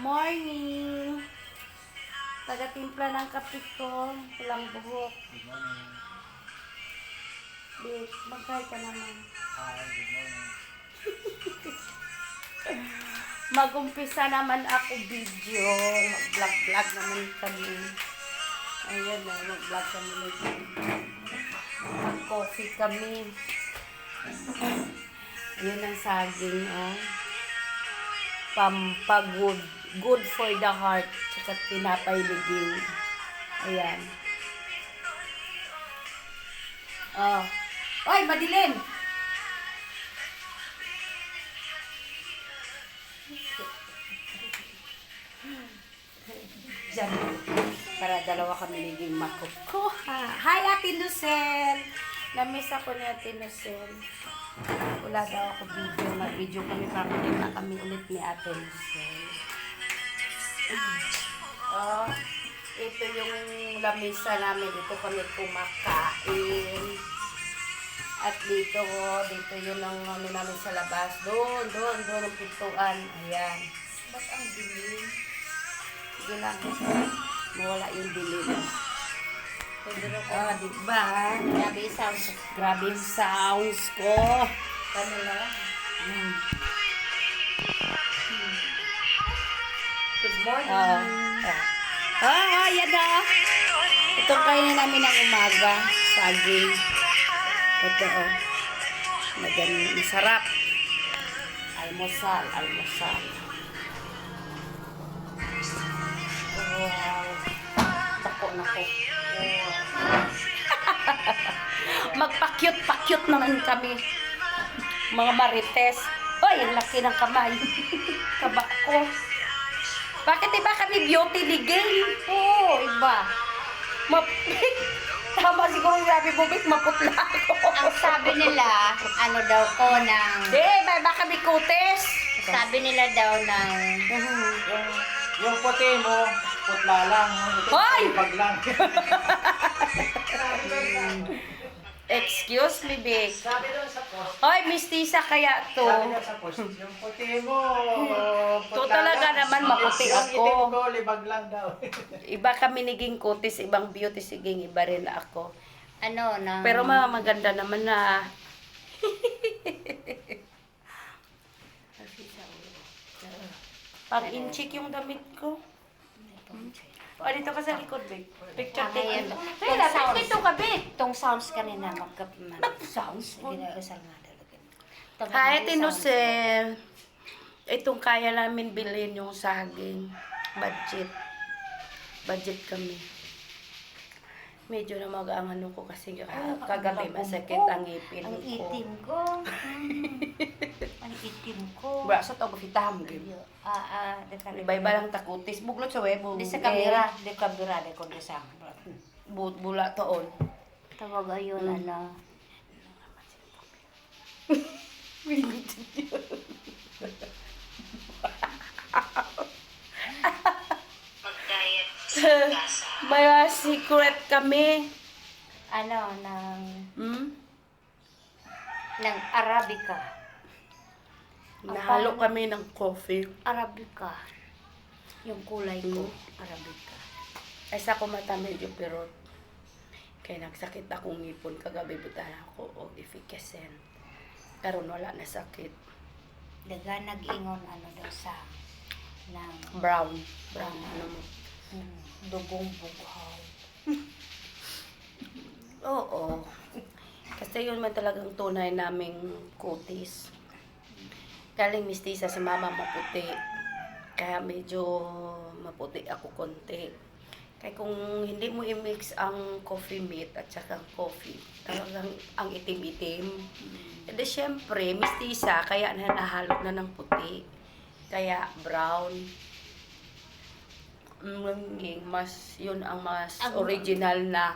Morning! Taga-timpla ng kape ko. Pulang buhok. Good morning. Babe, mag-hi ka naman. Hi, good morning. Mag-umpisa naman ako video. Mag-vlog-vlog naman kami. Ayan na, mag-vlog kami ulit. Mag-coffee kami. Ayan ang saging, oh. Pampagod. Good for the heart. Tsaka tinapay liging. Ayan. Oh. Oy, madilim! Diyan. Para dalawa kami liging makukuha. Hi, Ate Lucel! Namiss ako ni Ate Lucel. Wala daw ako video. Mag-video kami para makita kami ulit ni Ate Lucel. Oh, ito yung lamesa namin. Dito kami kumakain. At dito yun ang ano namin sa labas. Doon ang pintuan. Ayan. Ba't ang dilim? Sige lang. Mawala yung dilim. Diba? Grabe yung sounds. Grabe yung sounds ko. Paano lang? Good morning. Yan na. Ito kainin namin ng umaga. Saging. Ito, masarap. Almusal. Wow. Tako na ko. Magpa-cute naman kami. Mga marites. Hoy, ang laki ng kamay. Kaba ko. Bakit iba kami beauty ligay? Oo, iba. Tama siguro yung sabi mo, maputla ako. Ang sabi nila, ano daw ko ng... Baka may kutis. Sabi nila daw ng... Yung puti mo, putla lang. Hoy! Pag lang. Excuse me, Vic. Sabi doon sa post. Hoy, mistisa kaya to. Sabi doon sa post. Yung puti mo, To putla talaga lang. naman, maputi Yung ako. itim ko, libag lang daw. Iba kami naging kutis, ibang beauty siging, iba rin ako. Ano, ng... Pero maganda naman na. Pag-inchik yung damit ko. O, dito ka sa likod, Vic. Picture Ayan. take. Kaya dapat dito ka, Vic. Itong sounds kanina, magkapaman. Sounds Sige na, usal nga talaga. Hi, Tinusel. Itong kaya namin bilhin yung saging. Budget kami. Medyo na mag-angano ko kasi kagabi masakit ang ngipin ko. Ang itim ko. Ang itim ko. Bra sa tawag fitaham gid. Iba-iba lang takutis. Buglot sa webo. Di sa kamera. Di kamera. Di ko sa... Bula toon. Tawag ayun, ano. May secret kami. Ano, ng... Hmm? ng Arabica. Nahalo kami ng coffee. Arabica. Yung kulay ko, Arabica. Ay sa ko mata medyo pirot. Kaya nagsakit akong ngipon kagabi buta ako og efficacy. Karon wala na sakit. Daga nag-ingon ano daw sa ng Brown ano mo. dugong bughaw. Oo. Kasi yun man talagang tunay naming kutis. Galing mistisa sa mama maputi. Kaya medyo maputi ako konti. Kaya kung hindi mo i-mix ang coffee meat at saka coffee, talagang ang itim-itim. E di syempre, mistisa, kaya nahalo na ng puti. Kaya brown. Mas, yun ang mas original na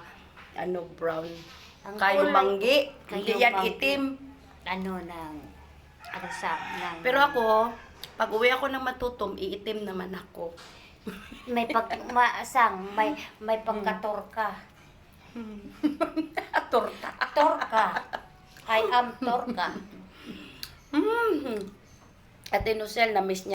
brown. Kayo manggi, hindi yan itim. Ano ng ano sa ng Pero ako, pag uwi ako ng Matutom, iitim naman ako. may may pagkatorka. Torta. Torka. I am torka. Ate Nusel, na-miss niya